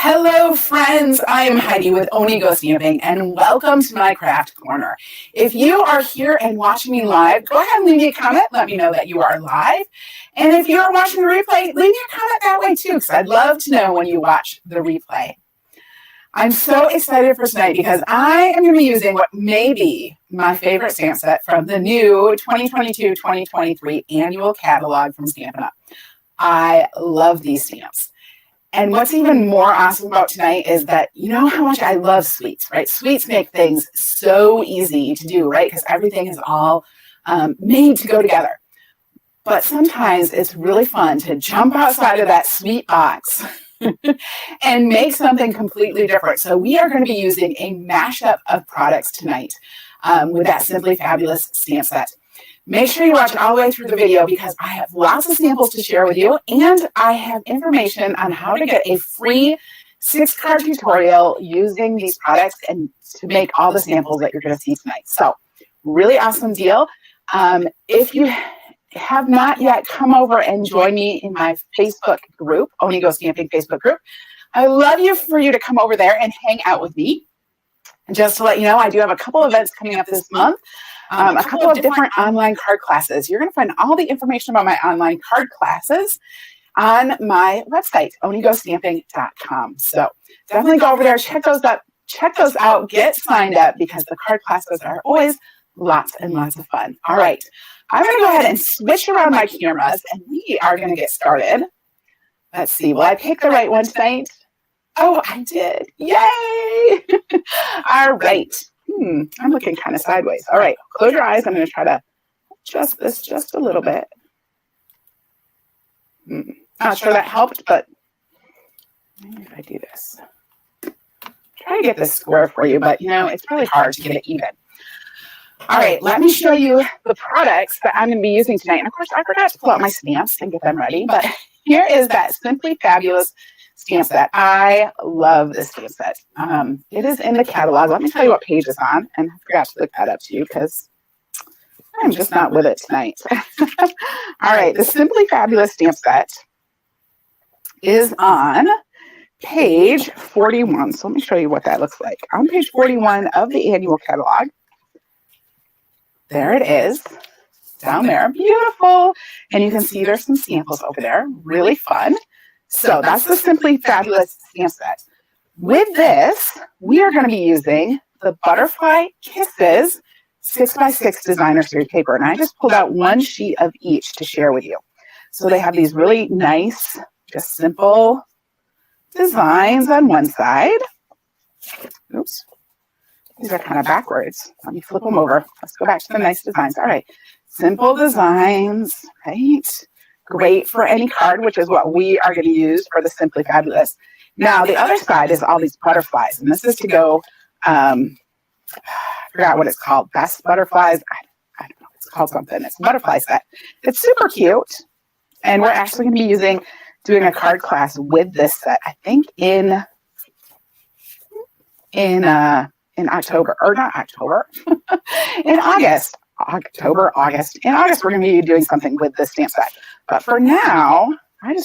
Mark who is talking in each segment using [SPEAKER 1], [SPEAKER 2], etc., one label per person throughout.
[SPEAKER 1] Hello, friends. I am Heidi with Onigo Stamping, and welcome to my craft corner. If you are here and watching me live, go ahead and leave me a comment. Let me know that you are live. And if you're watching the replay, leave me a comment that way too, because I'd love to know when you watch the replay. I'm so excited for tonight because I am going to be using what may be my favorite stamp set from the new 2022-2023 annual catalog from Stampin' Up. I love these stamps. And what's even more awesome about tonight is that you know how much I love sweets, right? Sweets make things so easy to do, right? Because everything is all made to go together. But sometimes it's really fun to jump outside of that sweet box and make something completely different. So we are going to be using a mashup of products tonight with that Simply Fabulous stamp set. Make sure you watch all the way through the video because I have lots of samples to share with you, and I have information on how to get a free 6-card tutorial using these products and to make all the samples that you're going to see tonight. So really awesome deal. If you have not yet come over and join me in my Facebook group, Onigo Stamping Facebook group, I would love for you to come over there and hang out with me. And just to let you know, I do have a couple events coming up this month. A couple of different online card classes. You're going to find all the information about my online card classes on my website, onigostamping.com. So definitely go over there, check those out, get signed up because the card classes are always lots and lots of fun. All right, I'm going to go ahead and switch around my cameras and we are going to get started. Let's see, will I pick the right one tonight? Oh, I did. Yay! All right. I'm looking kind of sideways. All right, close your eyes. I'm going to try to adjust this just a little bit. Not sure that helped, but maybe if I do this. Try to get this square for you, but you know, it's really hard to get it even. All right, let me show you the products that I'm going to be using tonight. And of course, I forgot to pull out my stamps and get them ready, but here is that Simply Fabulous stamp set. I love this stamp set. It is in the catalog. Let me tell you what page it's on. And I forgot to look that up to you because I'm just not with it tonight. All right, the Simply Fabulous stamp set is on page 41. So let me show you what that looks like. On page 41 of the annual catalog, there it is. Down there, beautiful. And you can see there's some samples over there, really fun. So that's the Simply Fabulous stamp set. With this, we are going to be using the Butterfly Kisses 6x6 designer series paper. And I just pulled out one sheet of each to share with you. So they have these really nice, just simple designs on one side. Oops. These are kind of backwards. Let me flip them over. Let's go back to the nice designs. All right. Simple designs, right? Great for any card, which is what we are going to use for the Simply Fabulous. Now, the other side is all these butterflies, and this is to go, I forgot what it's called, Best Butterflies. I don't know, it's called something. It's a butterfly set. It's super cute, and we're actually going to be doing a card class with this set, I think in October, or not October, in August. August. In August, we're going to be doing something with this stamp set. But for now, we're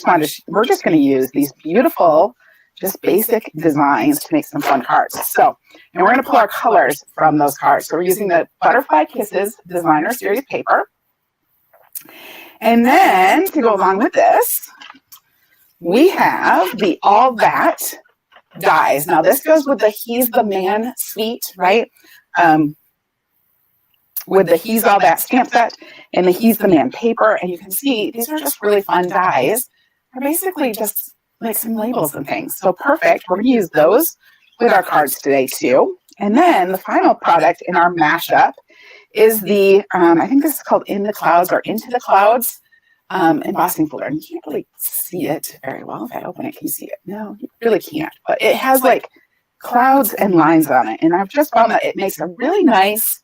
[SPEAKER 1] just going to use these beautiful, just basic designs to make some fun cards. So, and we're going to pull our colors from those cards. So we're using the Butterfly Kisses designer series paper. And then to go along with this, we have the All That dies. Now this goes with the He's the Man suite, right? With the He's All That stamp set and the He's the Man paper. And you can see these are just really fun dies. They're basically just like some labels and things. So perfect. We're going to use those with our cards today too. And then the final product in our mashup is the, I think this is called In the Clouds or Into the Clouds embossing folder. And you can't really see it very well. If I open it, can you see it? No, you really can't. But it has like clouds and lines on it. And I've just found that it makes a really nice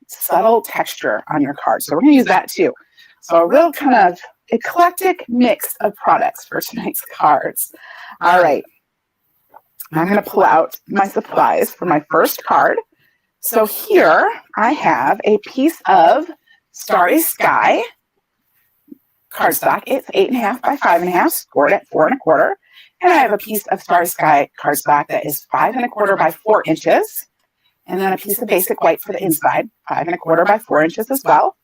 [SPEAKER 1] subtle texture on your card. So we're going to use that too. So a real kind of eclectic mix of products for tonight's cards. All right. I'm going to pull out my supplies for my first card. So here I have a piece of Starry Sky cardstock. It's 8.5 by 5.5, scored at 4 1/4. And I have a piece of Starry Sky cardstock that is 5 1/4 by 4 inches. And then a piece of basic white for the inside, 5 1/4 by 4 inches as well.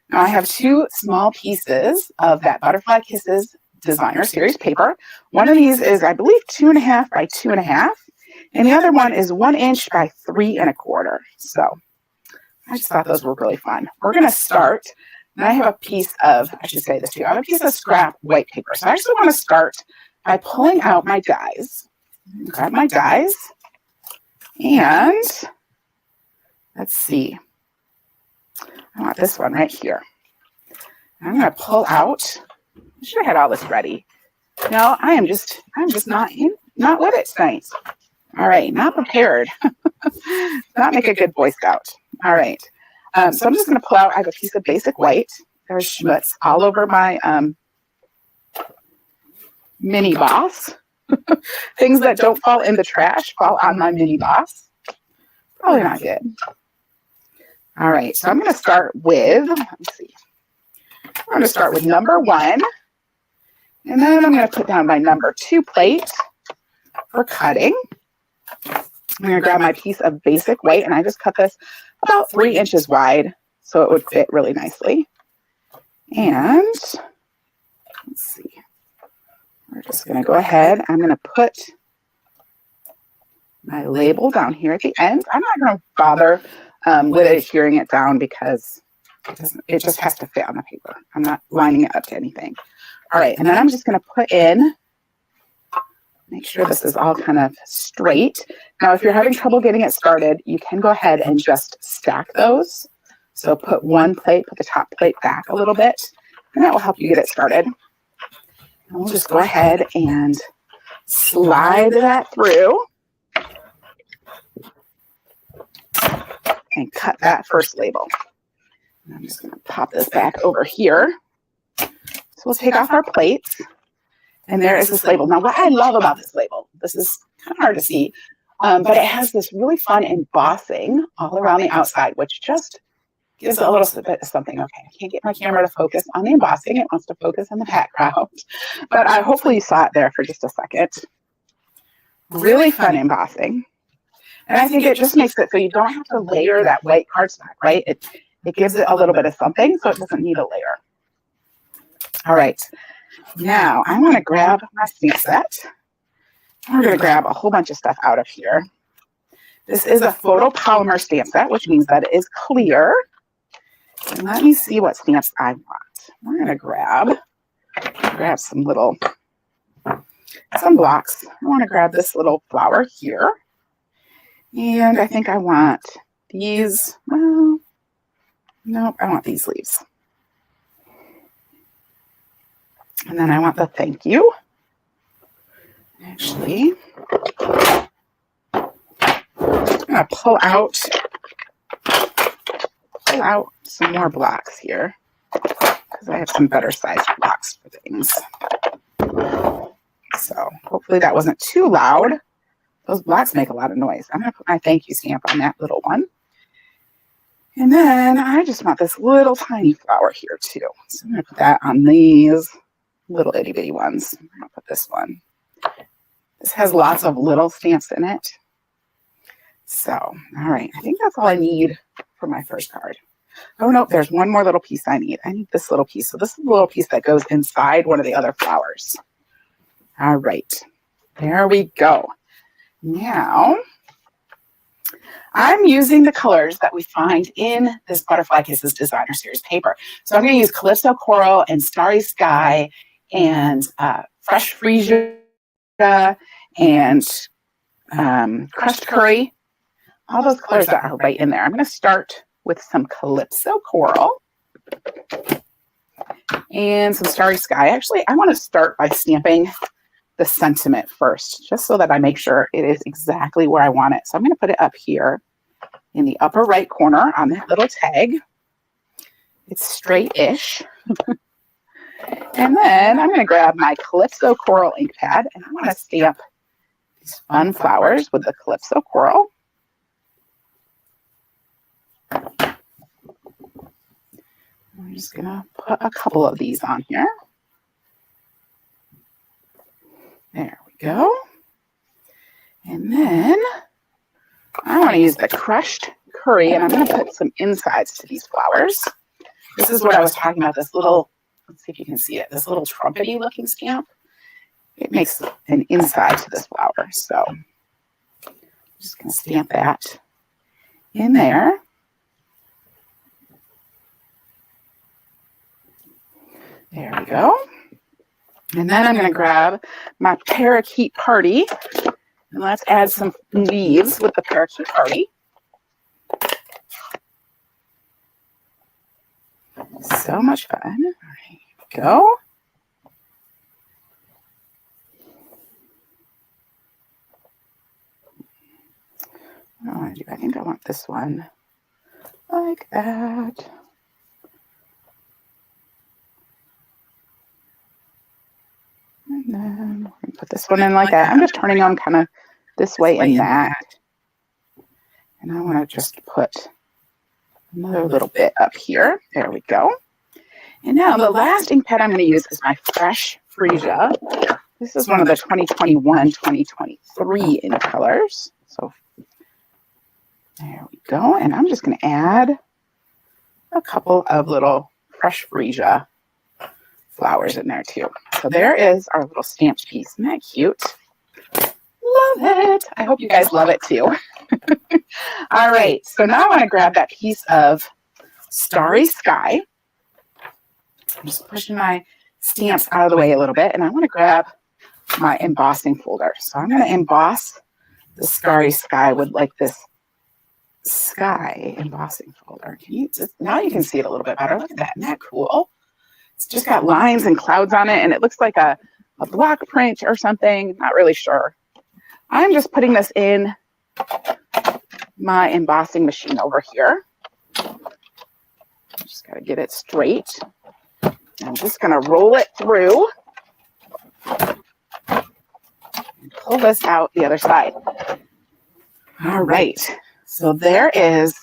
[SPEAKER 1] Now I have 2 small pieces of that Butterfly Kisses Designer Series paper. One of these is, I believe, 2 1/2 by 2 1/2. And the other one is 1 inch by 3 1/4. So I just thought those were really fun. We're going to start. And I have a piece of, I should say this too, I have a piece of scrap white paper. So I actually want to start by pulling out my dies. Grab my dies. And let's see. I want this one right here. I'm going to pull out. I should have had all this ready. No, I'm just not with it tonight. All right, not prepared. Not make a good Boy Scout. All right. So I'm just going to pull out. I have a piece of basic white. There's schmutz all over my mini boss. Things that don't fall in the trash fall on my mini boss. Probably not good. All right, so I'm going to start with, let me see. I'm going to start with number 1. And then I'm going to put down my number 2 plate for cutting. I'm going to grab my piece of basic white, and I just cut this about 3 inches wide so it would fit really nicely. And let's see. We're just going to go ahead. I'm going to put my label down here at the end. I'm not going to bother with adhering it down because it just has to fit on the paper. I'm not lining it up to anything. All right, and then I'm just going to put in, make sure this is all kind of straight. Now, if you're having trouble getting it started, you can go ahead and just stack those. So put one plate, put the top plate back a little bit, and that will help you get it started. And we'll just go ahead and slide that through and cut that first label. And I'm just going to pop this back over here. So we'll take off our plates. And there is this label. Now, what I love about this label, this is kind of hard to see, but it has this really fun embossing all around the outside, which just gives it a little bit of something. Okay, I can't get my camera to focus on the embossing. It wants to focus on the background. But hopefully you saw it there for just a second. Really fun embossing. And I think it just makes it so you don't have to layer that white cardstock, right? It gives it a little bit of something so it doesn't need a layer. All right. Now, I want to grab my stamp set. We're going to grab a whole bunch of stuff out of here. This is a photopolymer stamp set, which means that it is clear. And let me see what stamps I want. We're going to grab some blocks. I want to grab this little flower here. And I think I want these. Well, nope, I want these leaves. And then I want the thank you. Actually, I'm going to pull out some more blocks here because I have some better sized blocks for things. So hopefully that wasn't too loud. Those blocks make a lot of noise. I'm going to put my thank you stamp on that little one. And then I just want this little tiny flower here too. So I'm going to put that on these little itty bitty ones. I'm going to put this one. This has lots of little stamps in it. So, all right. I think that's all I need for my first card. Oh, no, there's one more little piece I need. I need this little piece. So this is the little piece that goes inside one of the other flowers. All right. There we go. Now, I'm using the colors that we find in this Butterfly Kisses Designer Series paper. So I'm going to use Calypso Coral and Starry Sky and Fresh Freesia and Crushed Curry. All those colors that are right in there. I'm going to start with some Calypso Coral and some Starry Sky. Actually, I want to start by stamping the sentiment first, just so that I make sure it is exactly where I want it. So I'm going to put it up here in the upper right corner on that little tag. It's straight-ish. And then I'm going to grab my Calypso Coral ink pad, and I want to stamp these fun flowers with the Calypso Coral. I'm just going to put a couple of these on here. There we go. And then I want to use the crushed curry, and I'm going to put some insides to these flowers. This is what I was talking about, this little, let's see if you can see it, this little trumpety looking stamp. It makes an inside to this flower. So I'm just going to stamp that in there. There we go. And then I'm going to grab my parakeet party, and let's add some leaves with the parakeet party. So much fun. All right, here we go. I think I want this one like that. And then we're going to put this one in like that. I'm just turning them kind of this way and that. And I want to just put another little bit up here. There we go. And now the last ink pad I'm going to use is my Fresh Freesia. This is one of the 2021-2023 ink colors. So there we go. And I'm just going to add a couple of little Fresh Freesia flowers in there too. So there is our little stamped piece. Isn't that cute? Love it. I hope you guys love it too. All right. So now I want to grab that piece of Starry Sky. I'm just pushing my stamps out of the way a little bit, and I want to grab my embossing folder. So I'm going to emboss the Starry Sky with like this sky embossing folder. Now you can see it a little bit better. Look at that. Isn't that cool? It's just got lines and clouds on it, and it looks like a block print or something. Not really sure. I'm just putting this in my embossing machine over here. Just got to get it straight. I'm just going to roll it through and pull this out the other side. All right. So there is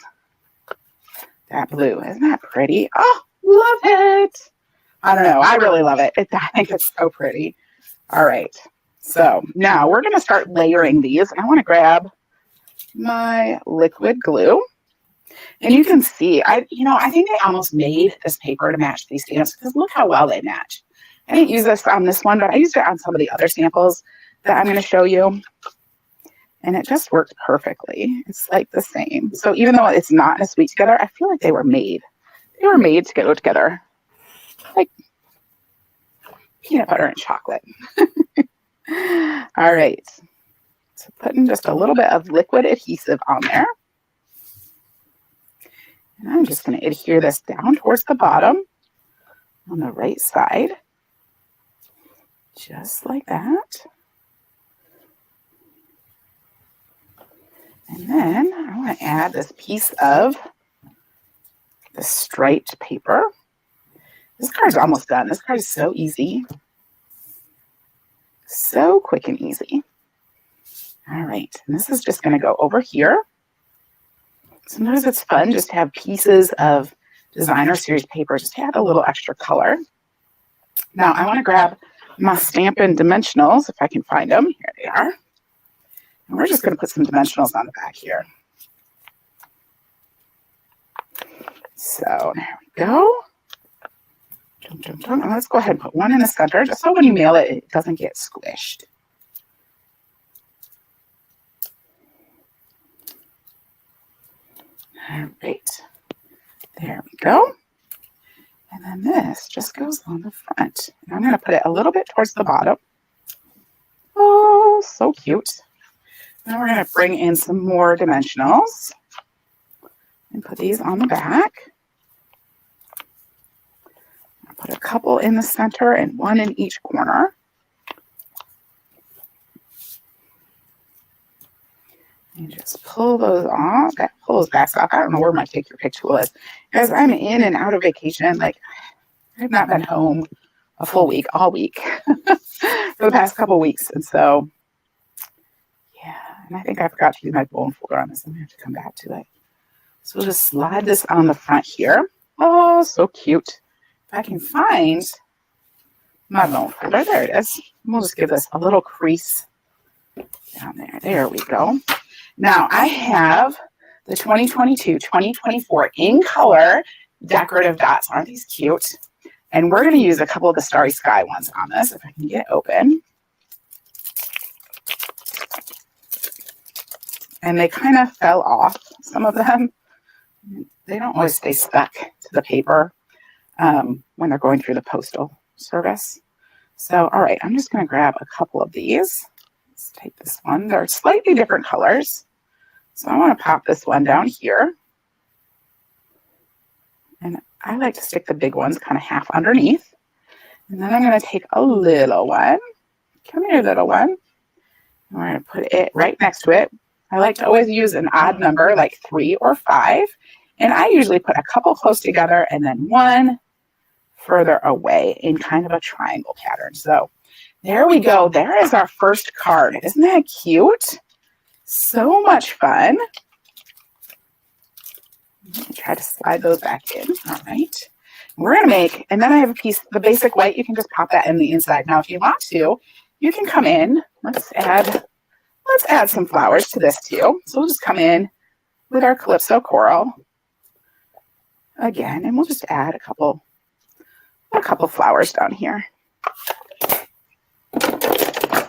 [SPEAKER 1] that blue. Isn't that pretty? Oh, love it. I don't know. I really love it. I think it's so pretty. All right. So now we're going to start layering these. I want to grab my liquid glue. And you can see, I think they almost made this paper to match these stamps because look how well they match. I didn't use this on this one, but I used it on some of the other samples that I'm going to show you. And it just worked perfectly. It's like the same. So even though it's not as sweet together, I feel like they were made. They were made to go together. Like peanut butter and chocolate. All right. So putting just a little bit of liquid adhesive on there. And I'm just going to adhere this down towards the bottom on the right side. Just like that. And then I want to add this piece of the striped paper. This card's almost done. This card is so easy. So quick and easy. All right. And this is just going to go over here. Sometimes it's fun just to have pieces of designer series paper, just to add a little extra color. Now I want to grab my Stampin' Dimensionals, if I can find them. Here they are. And we're just going to put some dimensionals on the back here. So there we go. And let's go ahead and put one in the center, just so when you mail it, it doesn't get squished. All right, there we go. And then this just goes on the front. And I'm going to put it a little bit towards the bottom. Oh, so cute. Now we're going to bring in some more dimensionals and put these on the back. I'll put a couple in the center and one in each corner. And just pull those off. That pulls back off. I don't know where my take your pick tool is. Because I'm in and out of vacation. Like, I've not been home a full week, all week, for the past couple weeks. And so, yeah. And I think I forgot to use my bone folder on this. I'm going to have to come back to it. So we'll just slide this on the front here. Oh, so cute. If I can find my bone folder. There it is. We'll just give this a little crease down there. There we go. Now I have the 2022-2024 in color decorative dots. Aren't these cute? And we're going to use a couple of the Starry Sky ones on this, if I can get it open. And they kind of fell off, some of them. They don't always stay stuck to the paper when they're going through the postal service. So, all right, I'm just going to grab a couple of these. Let's take this one. They're slightly different colors. So I want to pop this one down here. And I like to stick the big ones kind of half underneath. And then I'm going to take a little one. Come here, little one. And we're going to put it right next to it. I like to always use an odd number, like 3 or 5. And I usually put a couple close together and then one further away in kind of a triangle pattern. So there we go. There is our first card. Isn't that cute? So much fun. Try to slide those back in. All right. We're going to make, and then I have a piece, the basic white, you can just pop that in the inside. Now, if you want to, you can come in. Let's add some flowers to this too. So we'll just come in with our Calypso coral again, and we'll just add a couple flowers down here.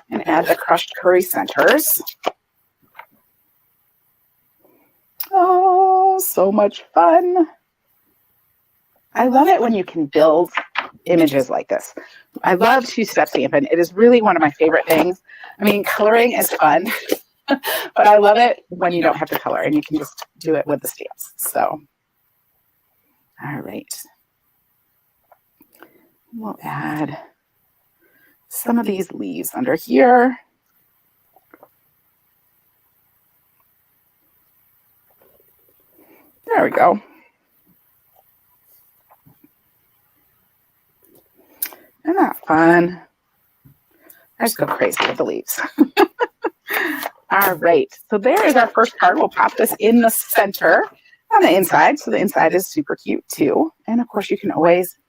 [SPEAKER 1] And add the crushed curry centers. Oh, so much fun. I love it when you can build images like this. I love two-step stamping. It is really one of my favorite things. I mean, coloring is fun, but I love it when you don't have to color and you can just do it with the stamps. So, all right. We'll add some of these leaves under here. There we go. Isn't that fun? I just go crazy with the leaves. All right, so there is our first card. We'll pop this in the center on the inside. So the inside is super cute too. And of course you can always,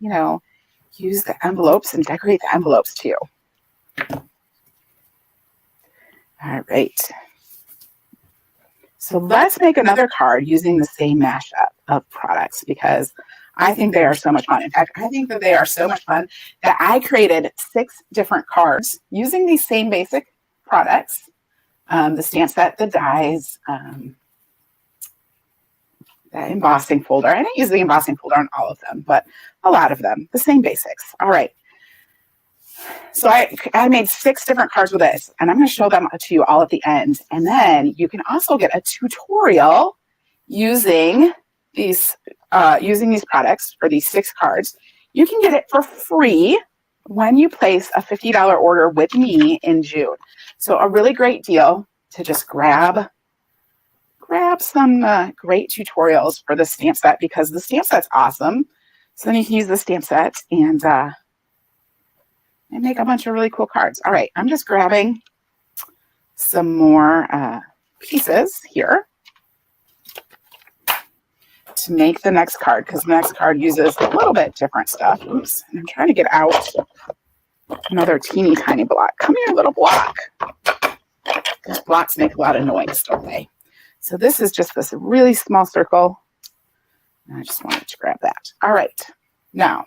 [SPEAKER 1] use the envelopes and decorate the envelopes too. All right. So let's make another card using the same mashup of products because I think they are so much fun. In fact, I think that they are so much fun that I created 6 different cards using these same basic products. The stamp set, the dies, the embossing folder. I didn't use the embossing folder on all of them, but a lot of them, the same basics. All right. So I made 6 different cards with this, and I'm going to show them to you all at the end. And then you can also get a tutorial using these products or these 6 cards. You can get it for free when you place a $50 order with me in June. So a really great deal to just grab some great tutorials for the stamp set because the stamp set's awesome. So then you can use the stamp set and make a bunch of really cool cards. All right, I'm just grabbing some more pieces here to make the next card because the next card uses a little bit different stuff. Oops, and I'm trying to get out another teeny tiny block. Come here, little block. Those blocks make a lot of noise, don't they? So this is just this really small circle. And I just wanted to grab that. All right, now,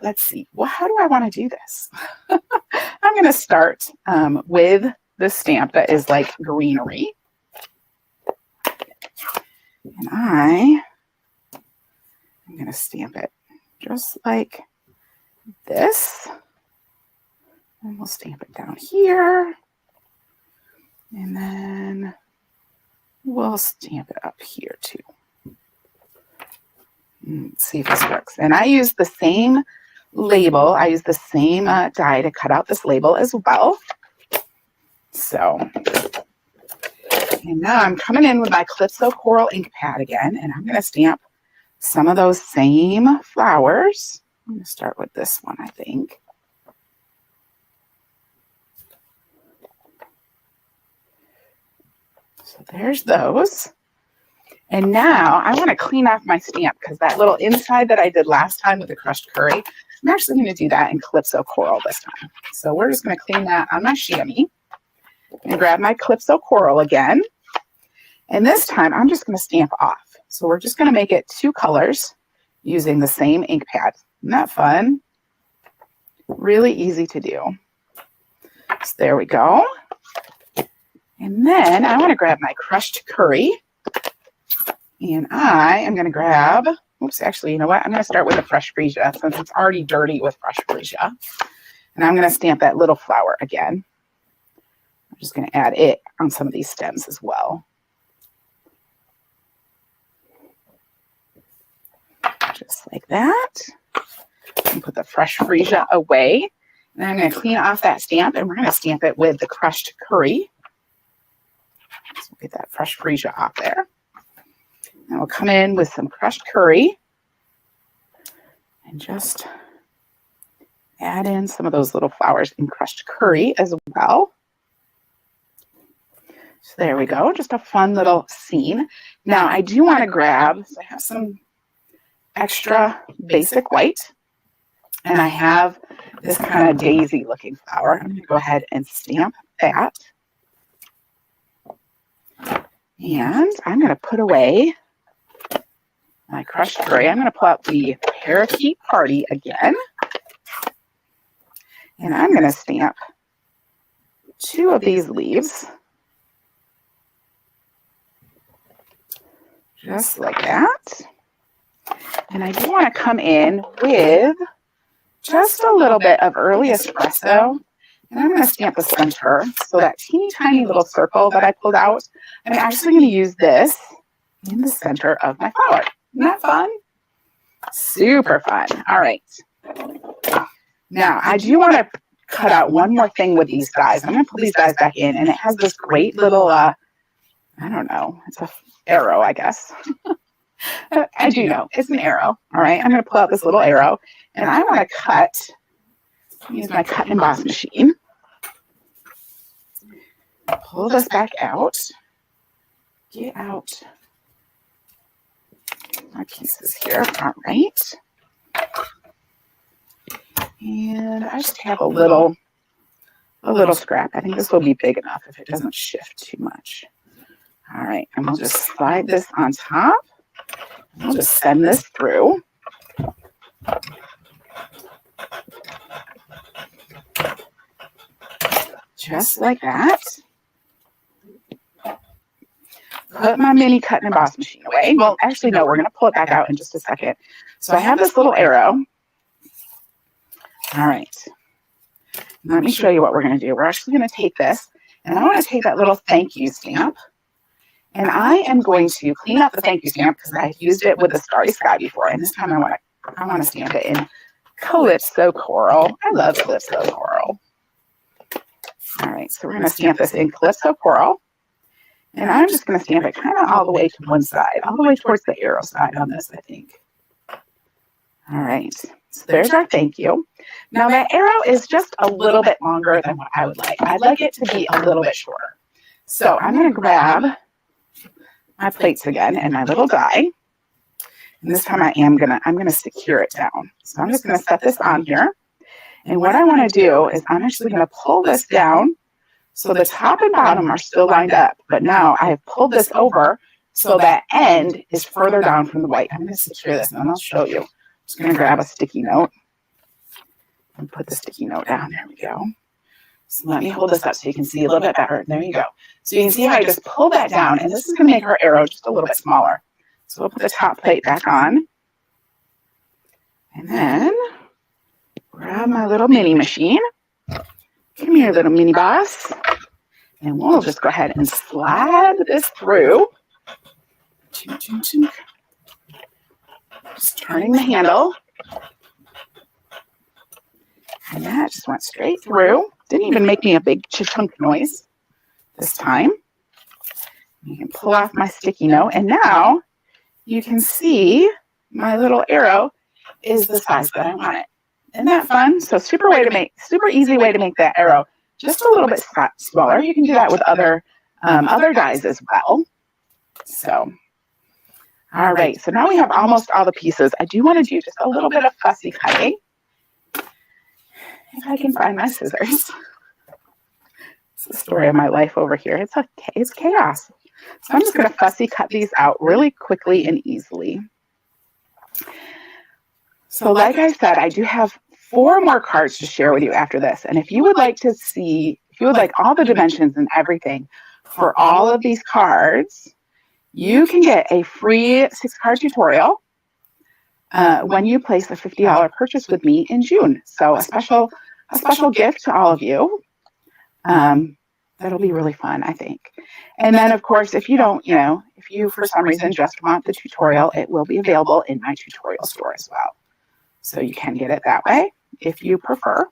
[SPEAKER 1] let's see. Well, how do I want to do this? I'm going to start with the stamp that is like greenery. And I'm going to stamp it just like this. And we'll stamp it down here. And then we'll stamp it up here too. Let's see if this works. And I use the same label. I use the same die to cut out this label as well. So, and now I'm coming in with my Calypso Coral ink pad again, and I'm going to stamp some of those same flowers. I'm going to start with this one, I think. So there's those. And now I want to clean off my stamp because that little inside that I did last time with the crushed curry, I'm actually going to do that in Calypso Coral this time. So we're just going to clean that on my chamois and grab my Calypso Coral again. And this time I'm just going to stamp off. So we're just going to make it 2 colors using the same ink pad. Isn't that fun? Really easy to do. So there we go. And then I want to grab my crushed curry. And I am going to grab, oops, actually, you know what? I'm going to start with the fresh freesia since it's already dirty with fresh freesia. And I'm going to stamp that little flower again. I'm just going to add it on some of these stems as well. Just like that. And put the fresh freesia away. And I'm going to clean off that stamp and we're going to stamp it with the crushed curry. So we'll get that fresh freesia off there. And we'll come in with some crushed curry and just add in some of those little flowers in crushed curry as well. So there we go, just a fun little scene. Now I do want to grab, so I have some extra basic white and I have this kind of daisy looking flower. I'm going to go ahead and stamp that. And I'm going to put away my crushed curry. I'm going to pull out the Parakeet Party again. And I'm going to stamp 2 of these leaves. Just like that. And I do want to come in with just a little bit of early espresso. And I'm going to stamp the center. So that teeny tiny little circle that I pulled out, I'm actually going to use this in the center of my flower. Isn't that fun? Super fun. All right. Now, I do want to cut out one more thing with these guys. I'm going to pull these guys back in, and it has this great little, I don't know, it's an arrow, I guess. I do know. It's an arrow. All right. I'm going to pull out this little arrow, and I want to cut, use my cut and emboss machine. Pull this back out. Get out my pieces here. All right. And I just have a little scrap. I think this will be big enough if it doesn't shift too much. All right. And we'll just slide this on top. We'll just send this through. Just like that. Put my mini cut and emboss machine away. Well, actually, no, we're going to pull it back out in just a second. So I have this little arrow. All right. Let me show you what we're going to do. We're actually going to take this, and I want to take that little thank you stamp, and I am going to clean up the thank you stamp because I've used it with the Starry Sky before, and this time I want to stamp it in Calypso Coral. I love Calypso Coral. All right, so we're going to stamp this in Calypso Coral. And I'm just going to stamp it kind of all the way to one side, all the way towards the arrow side on this, I think. All right, so there's our thank you. Now that arrow is just a little bit longer than what I would like. I'd like it to be a little bit shorter. So I'm going to grab my plates again and my little die. And this time I'm going to secure it down. So I'm just going to set this on here. And what I want to do is I'm actually going to pull this down. So the top and bottom are still lined up, but now I have pulled this over so that end is further down from the white. I'm going to secure this and then I'll show you. I'm just going to grab a sticky note and put the sticky note down. There we go. So let me hold this up so you can see a little bit better. There you go. So you can see how I just pulled that down, and this is going to make our arrow just a little bit smaller. So we'll put the top plate back on. And then grab my little mini machine. Come here, little mini boss. And we'll just go ahead and slide this through. Just turning the handle. And that just went straight through. Didn't even make me a big chunk noise this time. You can pull off my sticky note. And now you can see my little arrow is the size that I want it. Isn't that fun? So super easy way to make that arrow just a little bit smaller. You can do that with other dies as well. So All right, so now we have almost all the pieces. I do want to do just a little bit of fussy cutting. If I can find my scissors. It's the story of my life over here. It's chaos. So I'm just going to fussy cut these out really quickly and easily. So like I said, I do have 4 more cards to share with you after this. And if you would like to see, if you would like all the dimensions and everything for all of these cards, you can get a free 6-card tutorial when you place a $50 purchase with me in June. So a special gift to all of you. That'll be really fun, I think. And then, of course, if you don't, if you for some reason just want the tutorial, it will be available in my tutorial store as well. So you can get it that way if you prefer.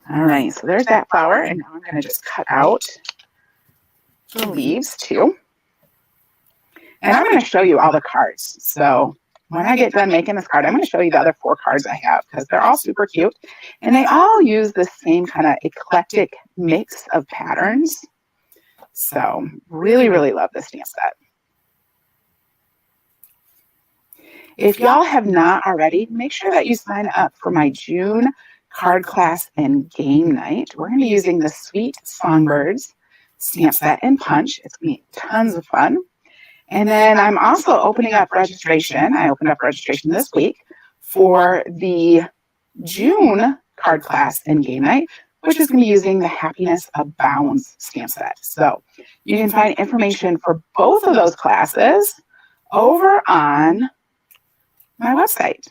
[SPEAKER 1] All right, so there's that flower, and now I'm going to just cut out the leaves too. And I'm going to show you all the cards. So when I get done making this card, I'm going to show you the other 4 cards I have because they're all super cute. And they all use the same kind of eclectic mix of patterns. So really, really love this stamp set. If y'all have not already, make sure that you sign up for my June card class and game night. We're going to be using the Sweet Songbirds stamp set and punch. It's going to be tons of fun. And then I'm also opening up registration. I opened up registration this week for the June card class and game night, which is going to be using the Happiness Abounds stamp set. So you can find information for both of those classes over on my website.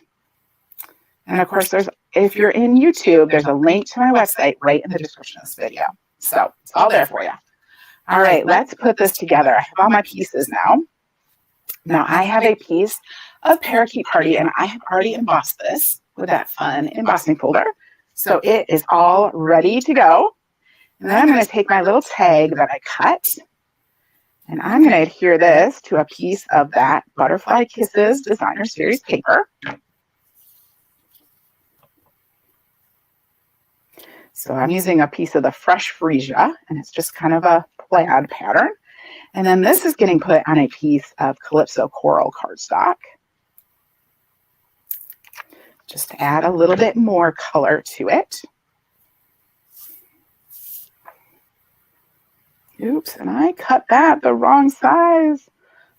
[SPEAKER 1] And of course, if you're in YouTube, there's a link to my website right in the description of this video. So it's all there for you. All right, let's put this together. I have all my pieces now. Now I have a piece of Parakeet Party, and I have already embossed this with that fun embossing folder. So it is all ready to go. And then I'm going to take my little tag that I cut, and I'm going to adhere this to a piece of that Butterfly Kisses Designer Series paper. So I'm using a piece of the Fresh Freesia, and it's just kind of a plaid pattern. And then this is getting put on a piece of Calypso Coral cardstock, just to add a little bit more color to it. Oops, and I cut that the wrong size.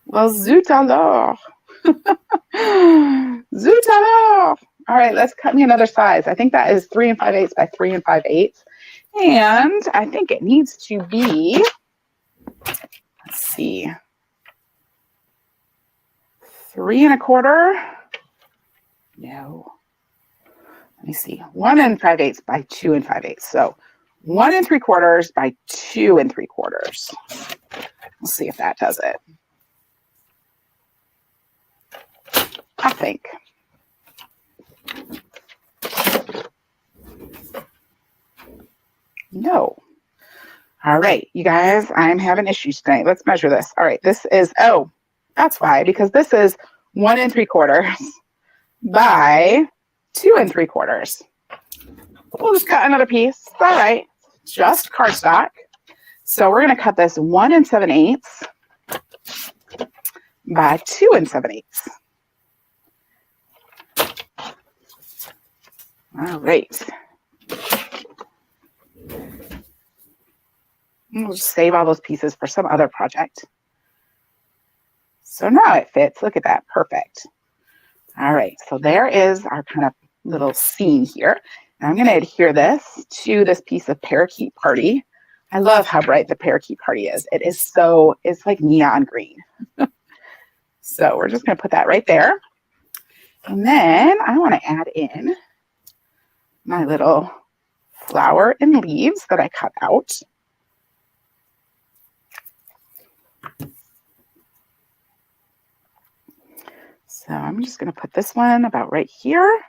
[SPEAKER 1] Well, zut alors. Zut alors. All right, let's cut me another size. I think that is 3 5/8 by 3 5/8. And I think it needs to be, let's see, 3 1/4. No. Let me see. 1 5/8 by 2 5/8. So 1 3/4 by 2 3/4. Let's see if that does it. I think. No. All right, you guys, I'm having issues tonight. Let's measure this. All right, this is, oh, that's why, because this is 1 3/4 by 2 3/4. We'll just cut another piece. All right, just cardstock. So we're going to cut this 1 7/8 by 2 7/8. All right. We'll just save all those pieces for some other project. So now it fits. Look at that. Perfect. All right. So there is our kind of little scene here. And I'm going to adhere this to this piece of Parakeet Party. I love how bright the Parakeet Party is. It is so, it's like neon green. So we're just going to put that right there. And then I want to add in my little flower and leaves that I cut out. So I'm just going to put this one about right here.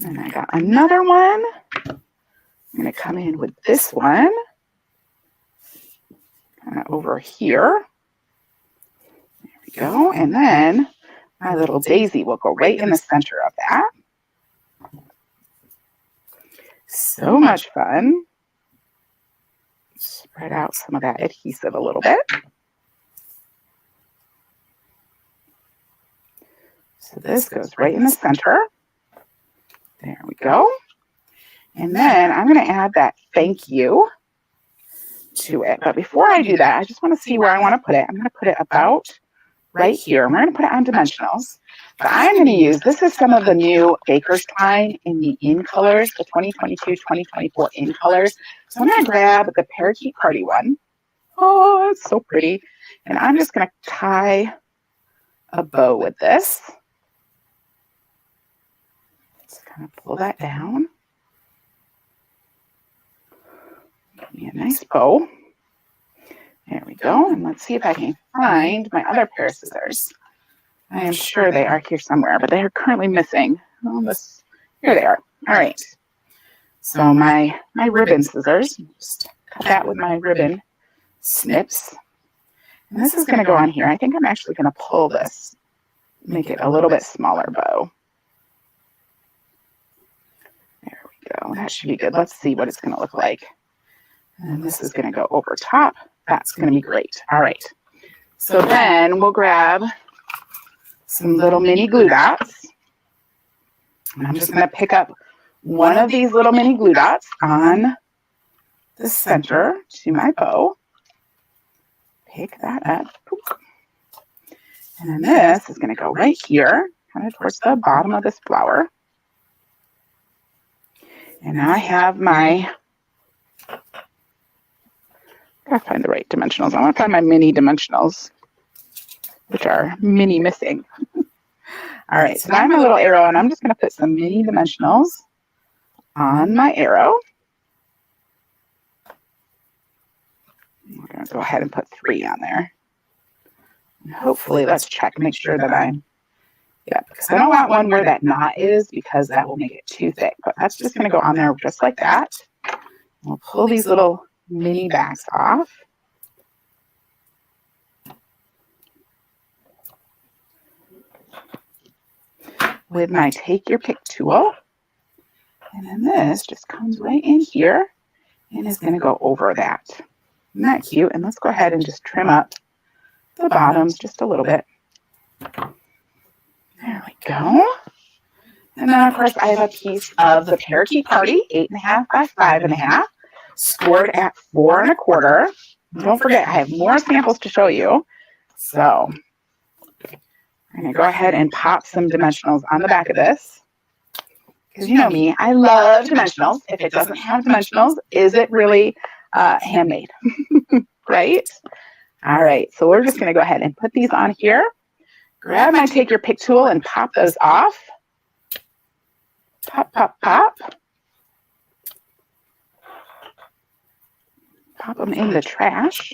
[SPEAKER 1] And I got another one. I'm going to come in with this one kind of over here. There we go. And then my little daisy will go right in the center of that. So much fun. Spread out some of that adhesive a little bit. So this goes right in the center. There we go. And then I'm going to add that thank you to it. But before I do that, I just want to see where I want to put it. I'm going to put it about right here. And we're going to put it on dimensionals. But I'm going to use, this is some of the new Baker's Twine in the in colors, the 2022-2024 in colors. So I'm going to grab the Parakeet Party one. Oh, it's so pretty. And I'm just going to tie a bow with this. Just kind of pull that down. Give me a nice bow. There we go. And let's see if I can find my other pair of scissors. I am sure they are here somewhere, but they are currently missing. Oh, here they are. All right. So my ribbon scissors, just cut that with my ribbon snips. And this is going to go on here. I think I'm actually going to pull this, make it a little bit smaller bow. There we go. That should be good. Let's see what it's going to look like. And this is going to go over top. That's going to be great. All right. So then we'll grab some little mini glue dots. And I'm just going to pick up one of these little mini glue dots on the center to my bow. Pick that up. And then this is going to go right here, kind of towards the bottom of this flower. And now I have my, I gotta find the right dimensionals. I want to find my mini dimensionals, which are mini missing. All right, so now I have my little arrow, and I'm just going to put some mini dimensionals on my arrow. We're going to go ahead and put 3 on there. And hopefully, let's check, make sure that I'm, yeah, because I don't want one where that knot is, because that will make it too thick. But that's just going to go on there just like that. We'll pull these little mini backs off. With my take your pick tool. And then this just comes right in here and is going to go over that. Isn't that cute? And let's go ahead and just trim up the bottoms just a little bit. There we go. And then, of course, I have a piece of the Parakeet Party, 8.5 by 5.5, scored at 4 1/4. Don't forget, I have more samples to show you. So I'm going to go ahead and pop some dimensionals on the back of this. Because you know me, I love dimensionals. If it doesn't have dimensionals, is it really handmade? Right? All right, so we're just going to go ahead and put these on here. Grab my take your pick tool and pop those off. Pop, pop, pop. Pop them in the trash.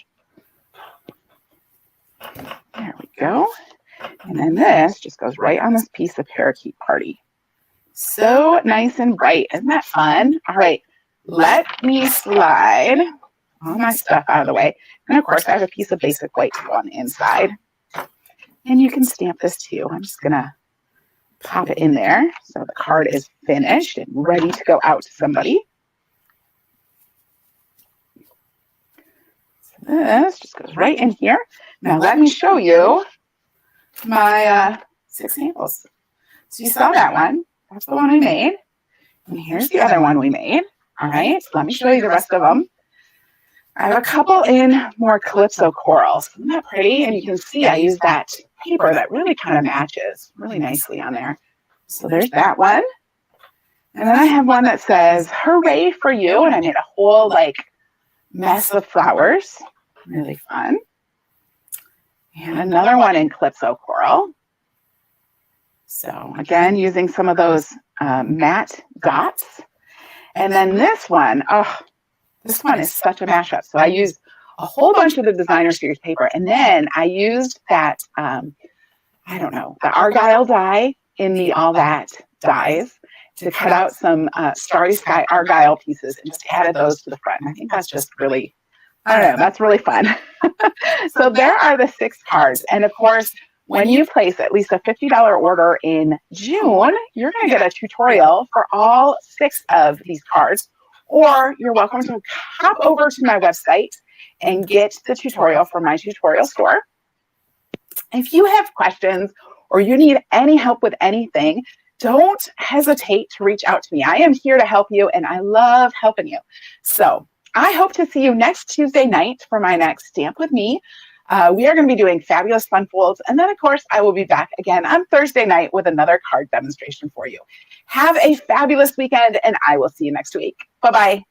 [SPEAKER 1] There we go. And then this just goes right on this piece of Parakeet Party. So nice and bright. Isn't that fun? All right, let me slide all my stuff out of the way. And of course, I have a piece of basic white glue on the inside. And you can stamp this too. I'm just going to pop it in there so the card is finished and ready to go out to somebody. So this just goes right in here. Now let me show you my 6 samples. So you saw that one. That's the one we made. And here's the other one we made. All right, so let me show you the rest of them. I have a couple in more Calypso corals. Isn't that pretty? And you can see I use that paper that really kind of matches really nicely on there. So there's that one. And then I have one that says, hooray for you. And I made a whole like mess of flowers. Really fun. And another one in Calypso coral. So again, using some of those matte dots. And then this one, oh, this one is such a mashup. So I used a whole bunch of the designer series paper, and then I used that, I don't know, the Argyle die in the All That dies to cut out some Starry Sky Argyle pieces and just added those to the front. I think that's just really, I don't know, that's really fun. So there are the 6 cards. And of course, When you place at least a $50 order in June, you're going to get a tutorial for all 6 of these cards, or you're welcome to hop over to my website and get the tutorial from my tutorial store. If you have questions or you need any help with anything, don't hesitate to reach out to me. I am here to help you, and I love helping you. So I hope to see you next Tuesday night for my next Stamp With Me. We are going to be doing fabulous fun folds. And then, of course, I will be back again on Thursday night with another card demonstration for you. Have a fabulous weekend, and I will see you next week. Bye-bye.